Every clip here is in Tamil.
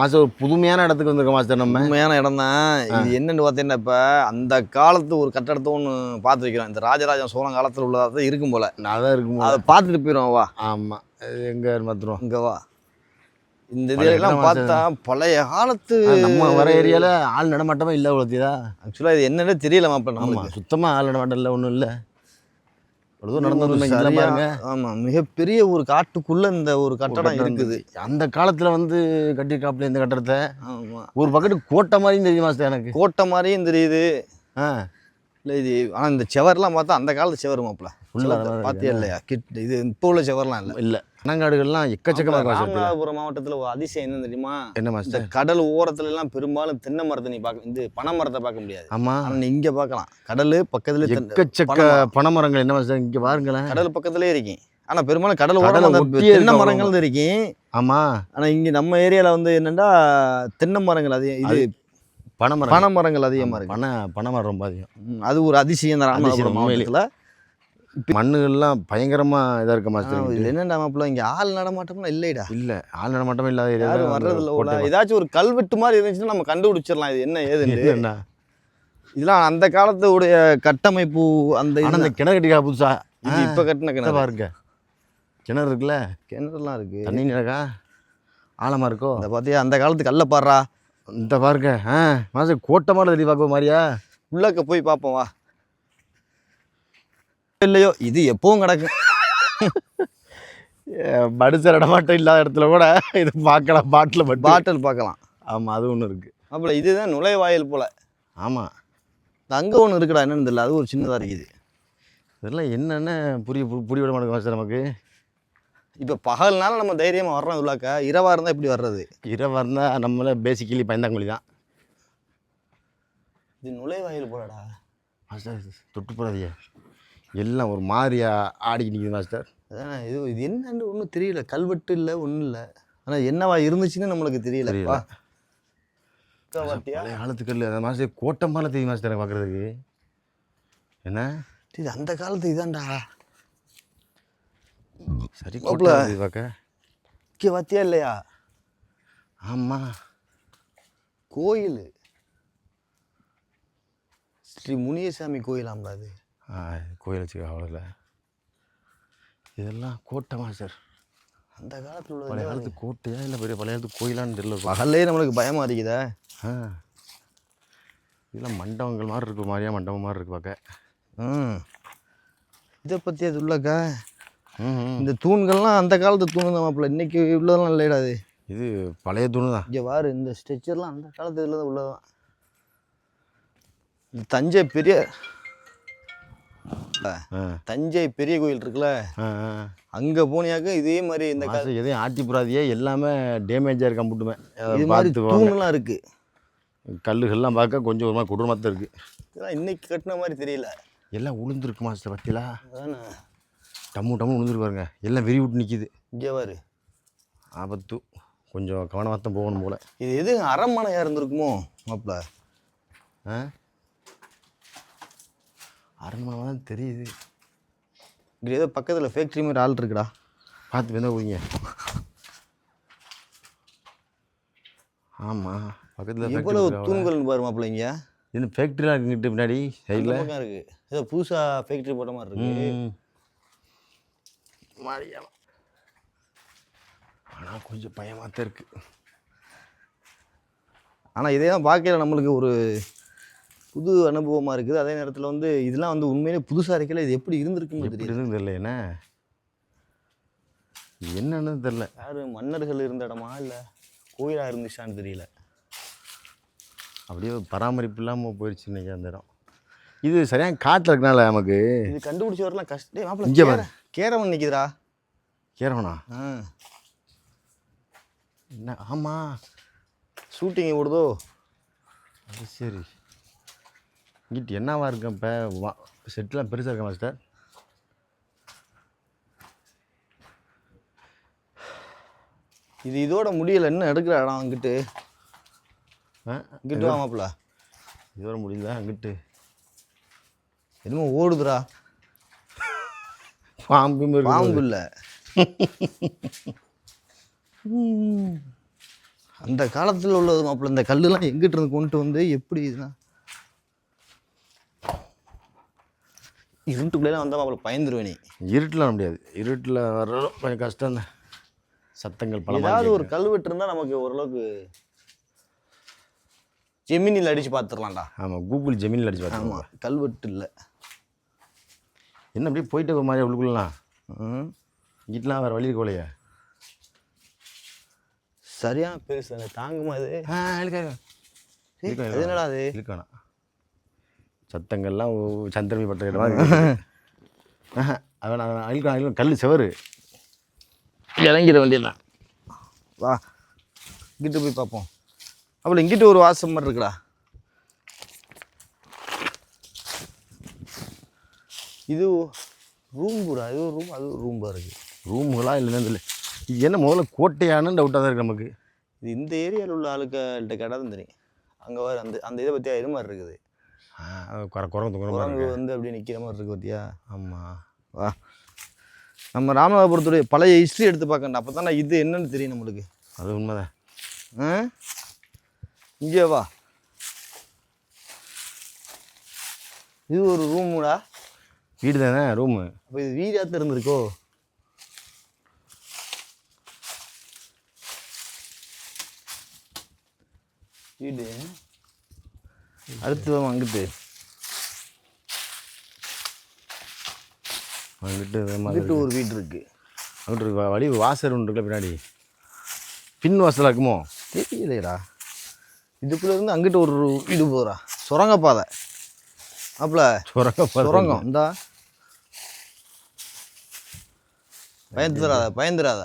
மாஸ்டர் ஒரு புதுமையான இடத்துக்கு வந்திருக்கோம் மாஸ்டர். நம்ம உண்மையான இடம் தான். இது என்னன்னு பார்த்தீங்கன்னா, இப்போ அந்த காலத்து ஒரு கட்டடத்தை ஒன்று பார்த்து வைக்கிறோம். இந்த ராஜராஜ சோழன் காலத்தில் உள்ளதாக தான் இருக்கும் போல. நான் தான் இருக்கும் அதை பார்த்துட்டு போயிடும். வா. ஆமாம், எங்கே மாத்திரம் இங்கே வா. இந்த இதெல்லாம் பார்த்தா பழைய காலத்து நம்ம வர ஏரியாவில் ஆள் நடமாட்டமே இல்லை. அவ்வளோத்தியா ஆக்சுவலாக இது என்னென்ன தெரியல மாப்பிள்ள. ஆமாம், சுத்தமாக ஆள் நடமாட்டம் இல்லை, ஒன்றும் இல்லை. நடந்தது பாருங்க. ஆமா, மிகப்பெரிய ஒரு காட்டுக்குள்ள இந்த ஒரு கட்டடம் இருக்குது. அந்த காலத்துல வந்து கட்டிருக்காப்புல இந்த கட்டடத்தை. ஆமா, ஒரு பக்கத்து கோட்டை மாதிரியும் தெரியுது மாஸ்டர். எனக்கு கோட்டை மாதிரியும் தெரியுது. இல்லை இது ஆனால் இந்த செவர்லாம் பார்த்தா அந்த காலத்து செவர் மாப்பிள்ள ஃபுல்லாக பார்த்தியா இல்லையா? இது இப்போ உள்ள செவர்லாம் இல்லை. இல்லை, பனங்காடுகள்லாம் எக்கச்சக்கமாக. ராமநாதபுரம் மாவட்டத்தில் ஒரு அதிசயம் என்ன தெரியுமா? என்ன மாஸ்டர்? இந்த கடல் ஓரத்துல எல்லாம் பெரும்பாலும் தென்னை மரத்தை நீ பார்க்க, இந்த பனை மரத்தை பார்க்க முடியாது. ஆமாம், ஆனால் நீ இங்கே பார்க்கலாம். கடல் பக்கத்துல எக்கச்சக்க பனை மரங்கள். என்ன மாஸ்டர் இங்கே பாருங்களேன், கடல் பக்கத்துலேயே இருக்கும். ஆனால் பெரும்பாலும் கடல் ஓரம் தென்னை மரங்கள் தான் இருக்கும். ஆமாம், ஆனால் இங்கே நம்ம ஏரியாவில் வந்து என்னென்னா தென்னை மரங்கள் இது பனை மரங்கள் அதிகமாக இருக்குது. பனை மரம் ரொம்ப அதிகம். அது ஒரு அதிசயம் தான் ராமநாதபுரம் மாவட்டத்தில். மண்ணுகள்லாம் பயங்கரமாக இதாக இருக்க மாஸ்டர். இது என்னடா மாப்பிள்ள, இங்கே ஆள் நடமாட்டம்லாம் இல்லைடா. இல்லை, ஆள் நடமாட்டமே இல்லாத யாரும் வர்றதில்ல. ஏதாச்சும் ஒரு கல்வெட்டு மாதிரி இருந்துச்சுன்னா நம்ம கண்டுபிடிச்சிடலாம் இது என்ன ஏதுன்னு. இதெல்லாம் அந்த காலத்துடைய கட்டமைப்பு. அந்த கிணறு கட்டிக்கா புதுசா? இது இப்போ கட்டின கிணறு பாருங்க. கிணறு இருக்குல்ல, கிணறுலாம் இருக்குது. தண்ணி நிறக்கா ஆழமாக இருக்கோ? அதை பார்த்தியா அந்த காலத்து கல்லை பாடுறா. இந்த பாருங்க. மாஸ்டர் கோட்டை மாதிரி தெரியும் பார்க்க மாதிரியா? உள்ளக்க போய் பார்ப்போம் வா. இல்லையோ இது எப்பவும் கிடக்கு. மனுஷர் இடமாட்டம் இல்லாத இடத்துல கூட இது பார்க்கலாம். பாட்டில் பார்க்கலாம். ஆமாம், அது ஒன்று இருக்குது. அப்போ இதுதான் நுழைவாயில் போல். ஆமாம், அங்கே ஒன்று இருக்குடா, என்னன்னு தெரியல. அது ஒரு சின்னதாக இருக்குது. இதெல்லாம் என்னென்ன புரிய விட மாட்டேங்க மாஸ்டர் நமக்கு. இப்போ பகல்னால நம்ம தைரியமாக வர்றோம் இவ்வளோக்கா. இரவாக இருந்தால் எப்படி வர்றது? இரவாக இருந்தால் நம்மள பேசிக்கலி பயந்தாங்கொழி தான். இது நுழைவாயில் போலடா மாஸ்டர். தொட்டு போடாதியா, எல்லாம் ஒரு மாதிரியா ஆடிக்கிட்டு நிற்குது மாஸ்டர். அதான் இது என்னன்னு ஒன்றும் தெரியல. கல்வெட்டு இல்லை, ஒன்றும் இல்லை. ஆனால் என்னவா இருந்துச்சுன்னு நம்மளுக்கு தெரியல. பழைய காலத்துக்கல் அந்த மாஸ்டர் கோட்டை மாதிரி தெரியும் மாஸ்டர் எனக்கு பார்க்குறதுக்கு. என்ன இது அந்த காலத்து இதான்டா. சரி பார்க்க இங்கே பார்த்தியா இல்லையா? ஆமாம், கோயில் ஸ்ரீ முனியசாமி கோயிலாம்ல அது. கோயில் வச்சுக்க அவ்வளோல. இதெல்லாம் கோட்டை மாஸ்டர். அந்த காலத்தில் உள்ள பழைய காலத்து கோட்டையா இல்லை பெரிய பழைய காலத்து கோயிலான்னு தெரியல. பகல்லே நம்மளுக்கு பயமாக இருக்குதா? இதெல்லாம் மண்டபங்கள் மாதிரி இருக்கு. மாதிரியா மண்டபம் மாதிரி இருக்கு பார்க்க. இதை பற்றி அது உள்ளக்கா. இந்த தூண்கள்லாம் அந்த காலத்து தூணு தான் மாப்பிள்ள. இன்றைக்கி உள்ளதெல்லாம் இல்லைடா. அது இது பழைய தூணு தான். இங்கே வாரு, இந்த ஸ்ட்ரெச்சர்லாம் அந்த காலத்து இதில் தான் உள்ளதான். இந்த தஞ்சை பெரிய கோயில் இருக்குல்ல, அங்கே போனியாக்க இதே மாதிரி இந்த காலத்து எதையும் ஆட்டி புறாதியே எல்லாமே டேமேஜாக இருக்க முட்டுமே. இது மாதிரி தூணுலாம் இருக்குது. கல்லுகள்லாம் பார்க்க கொஞ்சம் ஒரு மாதிரி கொடூரமாக தான் இருக்குது. இதெல்லாம் இன்றைக்கி கட்டின மாதிரி தெரியல. எல்லாம் உளுந்துருக்கு மாஸ்டர். பற்றிலா அதானே டம்மு உளுந்துருக்கு பாருங்க. எல்லாம் விரி விட்டு நிற்கிது. இங்கே வாரு, ஆபத்து. கொஞ்சம் கவனமாக தான் போகணும் போல். இது எது அரண்மனையாக இருந்திருக்குமோ மாப்பிள்ள? அரண்மனை தான் தெரியுது. இங்கே ஏதோ பக்கத்தில் ஃபேக்ட்ரி மாதிரி ஆள் இருக்குடா. பார்த்து வேணா போய்ங்க. ஆமாம், பக்கத்தில் எவ்வளோ தூண்கள் பாரு மாப்பிள்ள. இங்கே இன்னும் ஃபேக்ட்ரிலாம் இருக்குங்கிட்டு பின்னாடி சைடில் இருக்குது. ஏதோ புதுசாக ஃபேக்ட்ரி போட்ட மாதிரி இருக்குது. மாறியா, ஆனால் கொஞ்சம் பயமாக தான் இருக்குது. ஆனால் இதே தான் பார்க்கல நம்மளுக்கு ஒரு புது அனுபவமாக இருக்குது. அதே நேரத்தில் வந்து இதெல்லாம் வந்து உண்மையிலே புதுசாக இருக்கல. இது எப்படி இருந்திருக்குன்னு தெரியல. என்ன என்னன்னு தெரில. யார் மன்னர்கள் இருந்த இடமா இல்லை கோயிலாக இருந்துச்சான்னு தெரியல. அப்படியே பராமரிப்பு இல்லாமல் போயிடுச்சு இன்றைக்கி அந்த இடம். இது சரியாக காட்டில் இருக்கனால நமக்கு இது கண்டுபிடிச்சி வரலாம் கஷ்டம். மாப்பிள்ள இங்கே பாரு, கேரவன் நிற்கிதுடா. கேரவனா? என்ன? ஆமாம், ஷூட்டிங் ஓடுதோ? அது சரி. இங்கிட்டு என்னவா இருக்கும் இப்போ? செட்டெலாம் பெருசாக இருக்கா மாஸ்டர்? இது இதோட முடியலை. இன்னும் எடுக்கிற இடம் அங்கிட்டு. இங்கிட்டு வாமாப்பிள்ள. இதோட முடியல. அங்கிட்டு என்னமோ ஓடுதுடா. பாம்பு இல்லை. அந்த காலத்தில் உள்ளது மாப்பிள்ள. இந்த கல்லுலாம் எங்கிட்ட இருந்து கொண்டு வந்து எப்படி இதுனா இருட்டுக்குள்ளேலாம் வந்தால் மாப்பிள்ள பயந்துருவேன் நீ. இருட்டில் வர முடியாது, இருட்டில் வர்றதும் கொஞ்சம் கஷ்டம் தான். சத்தங்கள் பல ஏதாவது ஒரு கல்வெட்டு இருந்தால் நமக்கு ஓரளவுக்கு ஜெமினியில் அடித்து பார்த்துடலாம்டா. ஆமாம், கூகுள் ஜெமினில் அடிச்சு பார்த்தோம். ஆமாம், கல்வெட்டு இல்லை. என்ன அப்படியே போயிட்டு ஒரு மாதிரி உள்ளுக்குள்ளலாம் இங்கிட்டலாம் வேறு வழி இருக்கோலையா? சரியான பெருசு அந்த தாங்குமா அது? அது என்னடா அது? இருக்கானா சத்தங்கள்லாம் சந்திரமி பட்ட இடமா அவன் அழுக்கான் கல் செவரு இறங்கிட வேண்டியதான். வா இங்கிட்டு போய் பார்ப்போம். அப்படி இங்கிட்டு ஒரு வாசம் மாதிரி இருக்குடா. இது ரூம் கூட, அது ஒரு ரூம், அது ஒரு ரூம் இருக்குது. ரூமுகளா இல்லைன்னு தெரியல. இது என்ன முதல்ல கோட்டையானு டவுட்டாக தான் இருக்குது நமக்கு. இது இந்த ஏரியாவில் உள்ள ஆளுக்கிட்ட கடை தான் தெரியும். அங்கே வர அந்த அந்த இதை பற்றியா இது மாதிரி இருக்குது. குரங்கு வந்து அப்படியே நிற்கிற மாதிரி இருக்குது பார்த்தியா? ஆமாம். வா நம்ம ராமநாதபுரத்துடைய பழைய ஹிஸ்ட்ரி எடுத்து பார்க்கண்டா. அப்போ தானே இது என்னன்னு தெரியும் நம்மளுக்கு. அது உண்மைதான். இங்கே வா, இது ஒரு ரூமுடா. வீடு தானே ரூமு. அப்போ இது வீடாக இருந்திருக்கோ? வீடு அடுத்து அங்கிட்டு அங்கிட்டு ஒரு வீடு இருக்குது. அங்கிட்டு இருக்கு வழி வாசல் ஒன்று இருக்குல்ல பின்னாடி, பின் வாசலாக இருக்குமோ தெரியலையடா. இதுக்குள்ளே இருந்து அங்கிட்டு ஒரு வீடு போகிறா, சுரங்கப்பாதை. அப்பல சுரங்கம் இந்தா. பயந்துடாத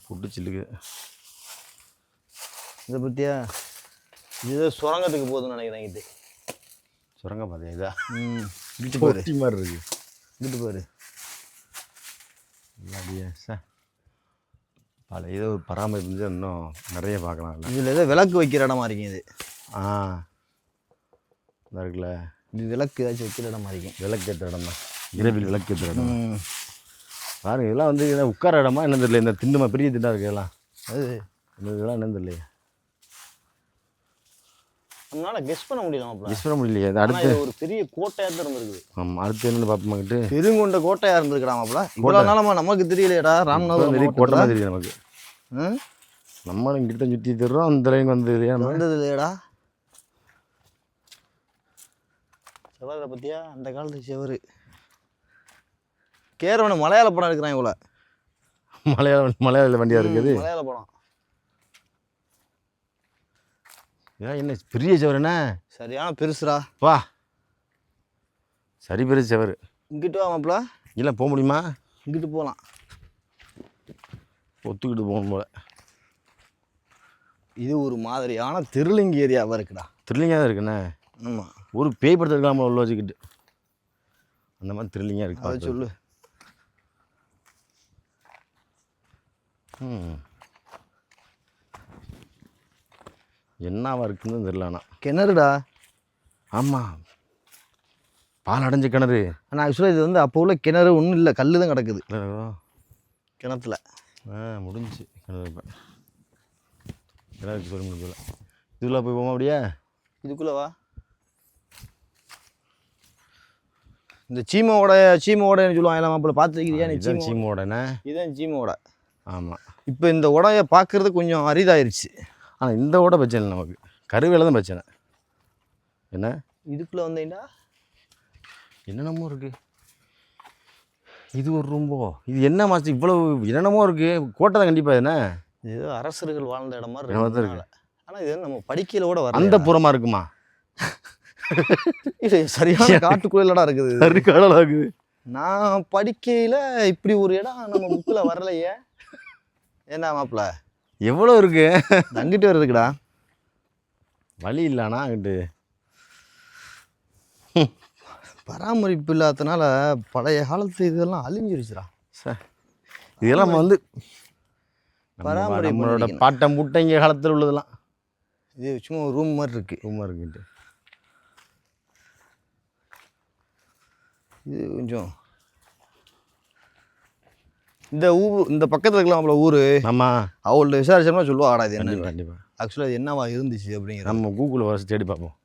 புட்டு சில்லுக்கு. இதை பற்றியா? இது சுரங்கத்துக்கு போகுதுன்னு நினைக்கிறேன். இது சுரங்க பாதையா? இதா இங்கிட்டு பாரு மாதிரி இருக்கு. இங்கிட்டு பாரு. அப்படியே சார் பழைய ஏதோ ஒரு பராமரிப்பு இருந்துச்சு, இன்னும் நிறைய பார்க்கலாம். இதில் ஏதோ விளக்கு வைக்கிற இடமா இருக்கீங்க இது. இதாக இருக்குல்ல, இது விளக்கு ஏதாச்சும் வைக்கிற இடமா இருக்கேன். விளக்கு ஏற்றுற இடம் தான், இரவில் விளக்கு ஏற்றுற இடம் பாருங்க. இதெல்லாம் வந்து உட்கார இடமா என்னன்னு தெரியல. இந்த திண்டுமா பெரிய திண்டா இருக்கு இதெல்லாம். அது இதெல்லாம் என்னன்னு தெரியல. நம்மளால கெஸ் பண்ண முடியல. கெஸ் பண்ண முடியலையே. அது அடுத்து ஒரு பெரிய கோட்டையாக தான் இருந்திருக்குது. ஆமாம், அடுத்து என்னென்னு பார்ப்போமாக்கிட்டு பெருங்கொண்ட கோட்டையாக இருந்திருக்கிறாமாப்ல. இவ்வளோ நாளமா நமக்கு தெரியலையடா. ராமநாதபுரம் கோட்டை தான் தெரியும் நமக்கு. நம்மளும் இங்கிட்ட சுற்றி தர்றோம், அந்த லைன் வந்தது வந்தது இல்லையடா. செவரை பற்றியா? அந்த காலத்து செவரு. கேரவனை மலையாள படம் எடுக்கிறான். இவ்வளோ மலையாள வண்டியாக இருக்குது. மலையாள படம். ஏன் என்ன பெரிய செவர்? என்ன சரியான பெருசுடா. வா, சரி பெருசு செவர். இங்கிட்டு வா மாப்பிள. இல்லை போக முடியுமா? இங்கிட்டு போகலாம், ஒத்துக்கிட்டு போகணும் போல. இது ஒரு மாதிரியான திருலிங்கி ஏரியாவாக இருக்குடா. திருலிங்காக தான் இருக்குண்ணே. ஆமாம், ஒரு பேய் படத்தை இருக்காமல் உள்ள வச்சுக்கிட்டு அந்த மாதிரி திருலிங்காக இருக்கு. அதை சொல்லு. என்னவா இருக்குன்னு தெரியல. ஆனால் கிணறுடா. ஆமாம், பால் அடைஞ்ச கிணறு. ஆனால் ஆக்சுவலாக இது வந்து அப்போ உள்ள கிணறு ஒன்றும் இல்லை, கல் தான் கிடக்குது கிணத்துல. முடிஞ்சு கிணறு. இப்போ கிணறுக்கு சொல்ல முடியல. இதுக்குள்ளே போய் போமா? அப்படியே இதுக்குள்ளே வா. இந்த சீமோடைன்னு சொல்லுவாங்க எல்லாம் மாப்பிள்ள. பார்த்துருக்கிறியா நீ? சீமோடனே இதுதான் சீமோடை. ஆமாம், இப்போ இந்த உடையை பார்க்குறது கொஞ்சம் அரிதாயிருச்சு. ஆனால் இந்த ஓட பிரச்சனை இல்லை நமக்கு, கருவேல தான் பிரச்சனை. என்ன இதுக்குள்ளே வந்தீங்கன்னா என்னென்னமோ இருக்குது. இது ஒரு ரூம்போ? இது என்ன மாஸ்டர் இவ்வளோ என்னென்னமோ இருக்குது? கோட்டை தான் கண்டிப்பாக. என்ன இது ஏதோ அரசர்கள் வாழ்ந்த இடம் மாதிரி இருக்கு. ஆனால் இது நம்ம படிக்கையில் கூட வர அந்த புறமாக இருக்குமா? இது சரியான காட்டுக்குள்ளடா இருக்குது. கடலாக இருக்குது. நான் படிக்கையில் இப்படி ஒரு இடம் நம்ம புக்கில் வரலையே. என்ன மாப்பிள்ள எவ்வளோ இருக்கு? அங்கிட்டு இருக்குடா. வழி இல்லைண்ணா அங்கிட்டு. பராமரிப்பு இல்லாதனால பழைய காலத்து இதெல்லாம் அழிஞ்சிருச்சுடா சார். இதெல்லாம் நம்ம வந்து நம்மளோட பாட்டம் புட்டைங்க காலத்தில் உள்ளதெல்லாம். இது சும்மா ஒரு ரூம் மாதிரி இருக்கு. ரூமாக இருக்குன்ட்டு இது கொஞ்சம் இந்த பக்கத்தில் இருக்கலாம் அவ்வளோ ஊர் ஆமாம் அவங்கள்ட்ட விசாரிச்சோம்னா சொல்லுவா ஆடா இது என்ன கண்டிப்பாக கண்டிப்பாக ஆக்சுவலாக இது என்னவா இருந்துச்சு அப்படிங்கிற நம்ம கூகுளில் வர தேடி பார்ப்போம்.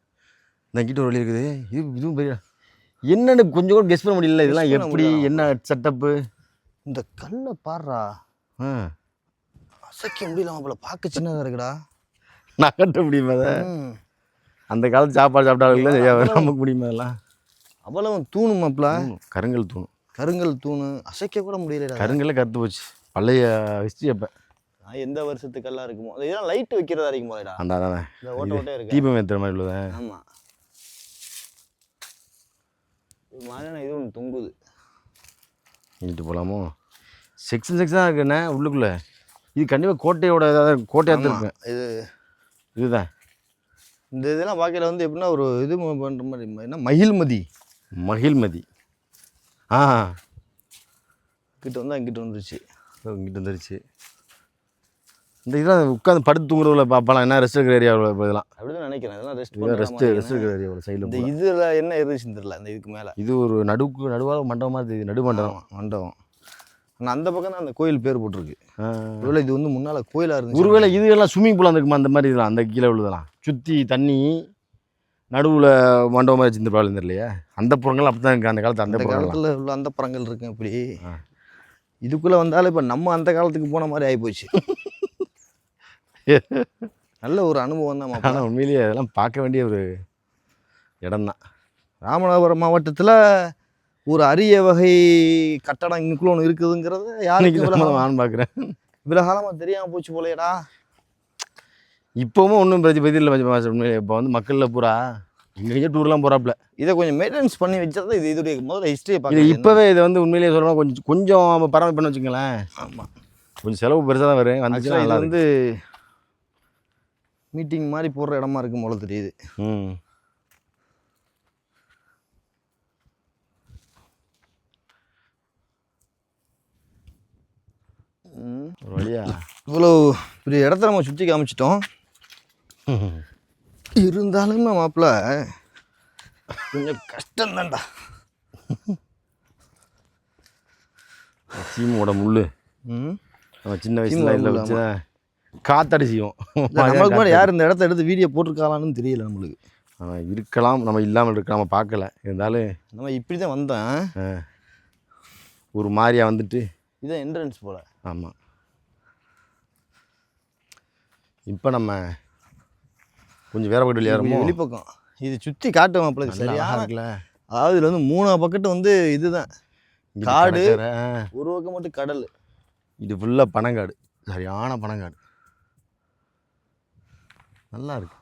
இந்த கிட்ட ஒரு வழி இருக்குது. இதுவும் பெரிய என்னென்னு கொஞ்சம் கூட கெஸ் பண்ண முடியல. இதெல்லாம் பண்ண எப்படி முடியல. என்ன செட்டப்பு? இந்த கல்லை பாடுறா ஆ அசைக்க முடியல மாப்பிள்ள பார்க்க சின்னதாக இருக்குடா. நகட்ட முடியுமா அதை? ம். அந்த காலத்து சாப்பாடு சாப்பிட்டாலும் சரியா நமக்கு முடியுமா அதெல்லாம்? அவ்வளவு தூணு மாப்பிள்ள கருங்கல் தூணும். கருங்கல் தூணு அசைக்க கூட முடியலடா. கருங்கல்ல கருத்து போச்சு பழைய ஹிஸ்ட்ரி. அப்போ நான் எந்த வருஷத்து கல்லா இருக்குமோ இதெல்லாம் லைட் வைக்கிறதா இருக்கும் போலடா. அந்த அதானே இந்த ஓட்ட ஓட்டே இருக்கு. தீபம் ஏற்றுற மாதிரி உள்ளதேன். ஆமாம் இது மாதிரியான இது ஒன்று தொங்குது. இங்கிட்டு போகலாமோ? செக்ஷன் செக்ஷனாக இருக்குண்ணே உள்ளுக்குள்ளே. இது கண்டிப்பாக கோட்டையோட ஏதாவது கோட்டையாக தான் இருக்கு. இது இதுதான் இந்த இதெல்லாம் பார்க்கல வந்து எப்படின்னா ஒரு இது பண்ணுற மாதிரி என்ன மகிழ்மதி மகிழ்மதி. ஆ கிட்ட வந்து அங்கிட்ட வந்துருச்சு. இங்கிட்ட வந்துருச்சு. இந்த இதெல்லாம் உட்காந்து படுத்து தூங்குறதுல பார்க்கலாம். என்ன ரெஸ்ட் இருக்கிற ஏரியாவில் இதெல்லாம் அப்படிதான் நினைக்கிறேன். இதெல்லாம் ரெஸ்ட் ரெஸ்ட் இருக்கிற ஏரியாவில் இந்த சைடில். இதில் என்ன இருந்துச்சுன்னு தெரியல. இந்த இதுக்கு மேலே இது ஒரு நடுவாக மண்டபம் மாதிரி தெரியுது. நடு மண்டபம். மண்டபம். ஆனால் அந்த பக்கம் தான் அந்த கோயில் பேர் போட்டிருக்கு. ஒருவேளை இது வந்து முன்னால் கோயிலாக இருந்துச்சு. ஒருவேளை இது எல்லாம் ஸ்விம்மிங் பூல் இருக்குமா அந்த மாதிரி இதெல்லாம்? அந்த கீழே உள்ளதெல்லாம் சுற்றி தண்ணி நடுவில் மண்டபம் மாதிரி வச்சிருந்த ப்ராப்ளம் தெரியலையா? அந்த புறங்கள் அப்படி தான் இருக்குது அந்த காலத்து. அந்த காலத்தில் உள்ள அந்த படங்கள் இருக்கு. இப்படி இதுக்குள்ளே வந்தாலும் இப்போ நம்ம அந்த காலத்துக்கு போன மாதிரி ஆகிப்போச்சு. நல்ல ஒரு அனுபவம் தான். ஆனால் உண்மையிலேயே அதெல்லாம் பார்க்க வேண்டிய ஒரு இடம்தான். ராமநாதபுரம் மாவட்டத்தில் ஒரு அரிய வகை கட்டடம் இன்னுக்குள்ள ஒன்று இருக்குதுங்கிறத யாருக்கு நான் பார்க்குறேன். இவ்வளோ காலமாக தெரியாமல் போச்சு போலையடா. இப்போவும் ஒன்றும் பிரதி இல்லை. உண்மையிலே இப்போ வந்து மக்களில் பூரா இங்கே டூர்லாம் போகிறாப்புல. இதை கொஞ்சம் மெயின்டெனன்ஸ் பண்ணி வச்சா இது இதோடைய முதல்ல ஹிஸ்ட்ரியை இது பார்க்க. இப்போவே இதை வந்து உண்மையிலேயே சொல்லணும் கொஞ்சம் பரவாயில்ல பண்ண வச்சுங்களேன். ஆமாம் கொஞ்சம் செலவு பெருசாக தான் வரும். வந்துச்சுன்னா இது வந்து மீட்டிங் மாதிரி போடுற இடமா இருக்கும் போல தெரியுது. ம் ஒரு வழியா இவ்வளோ பெரிய இடத்த நம்ம சுற்றி காமிச்சிட்டோம். இருந்தாலுமே மாப்பிள்ள கொஞ்சம் கஷ்டம்தான்டா. சீமோட முள் நம்ம சின்ன வயசுல இல்லை வச்சு காத்தாடி செய்வோம். நம்மளுக்கு முன்னாடி யார் இந்த இடத்த எடுத்து வீடியோ போட்டிருக்காளான்னு தெரியல நம்மளுக்கு. இருக்கலாம், நம்ம இல்லாமல் இருக்கலாம், நம்ம பார்க்கல. இருந்தாலும் நம்ம இப்படி தான் வந்தேன். ஒரு மாதிரியா வந்துட்டு இதுதான் என்ட்ரன்ஸ் போல். ஆமாம். இப்போ நம்ம கொஞ்சம் வேற பக்கத்து வழியாரமோ வெளிப்பக்கம் இது சுற்றி காட்டு மாப்பிள்ள சரியா இருக்குல்ல. அதாவது இதில் வந்து 3 பக்கத்து வந்து இதுதான் காடு, ஒரு பக்கம் மட்டும் கடல். இது ஃபுல்லாக பனங்காடு, சரியான பனங்காடு. நல்லா இருக்கு.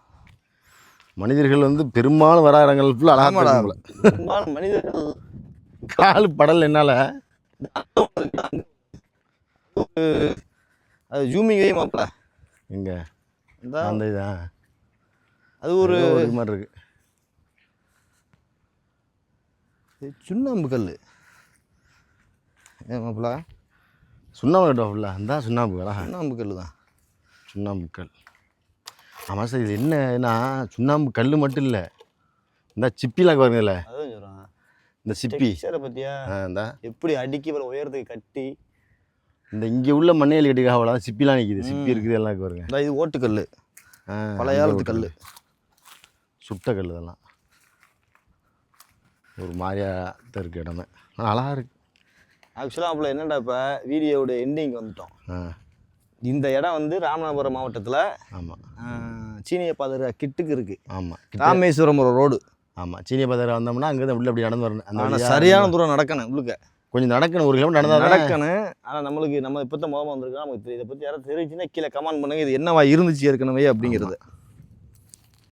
மனிதர்கள் வந்து பெரும்பாலும் வர இடங்கள் ஃபுல்லாக அழகாக பெரும்பாலும் மனிதர்கள் கால் படல் என்னால் அது ஜூமிங்கே மாப்பிள்ள எங்கே அந்த இதான் அது ஒரு மாதிரி இருக்கு. சுண்ணாம்பு கல் ஏன் மாப்பிள்ள? சுண்ணாம்பு கட்டா ஃபுல்லாக அந்த சுண்ணாம்பு சுண்ணாம்பு கல் தான். சுண்ணாம்பு கல். ஆமாம் சார். இது என்னன்னா சுண்ணாம்பு கல் மட்டும் இல்லை, இந்த சிப்பிலாம் பாருங்கல்ல. அதான் சொல்கிறேன். இந்த சிப்பி சாரை பற்றியா இந்த எப்படி அடிக்கி இவ்வளோ உயரத்துக்கு கட்டி இந்த இங்கே உள்ள மண்ணையில் கட்டிக்காக அவ்வளோ சிப்பிலாம் நிற்கிது. சிப்பி இருக்குது எல்லாம் பாருங்க. இது ஓட்டுக்கல், பழைய காலத்து கல், சுட்ட கல். இதெல்லாம் ஒரு மாதிரியாக இருக்குது இடமே. அழகாக இருக்குது. ஆக்சுவலாக அப்போ என்னடா இப்போ வீடியோட எண்டிங் வந்துட்டோம். இந்த இடம் வந்து ராமநாதபுரம் மாவட்டத்தில் ஆமாம் சீனிய பாதர கிட்டுக்கு இருக்குது. ஆமாம், ராமேஸ்வரம் ரோடு. ஆமாம், சீனிய பாதரை வந்தோம்னா அங்கே உள்ள அப்படி நடந்து வரணும். ஆனால் சரியான தூரம் நடக்கணும். உள்ளுக்க கொஞ்சம் நடக்கணும், 1 கிலோமீட்டர் நடக்கணும். ஆனால் நம்ம இப்போ தான் முதல்ல வந்திருக்கோம். நமக்கு இதை பற்றி யாராவது தெரிஞ்சுன்னா கீழே கமெண்ட் பண்ணுங்க. இது என்னவா இருந்துச்சு ஏற்கனவே அப்படிங்கிறது.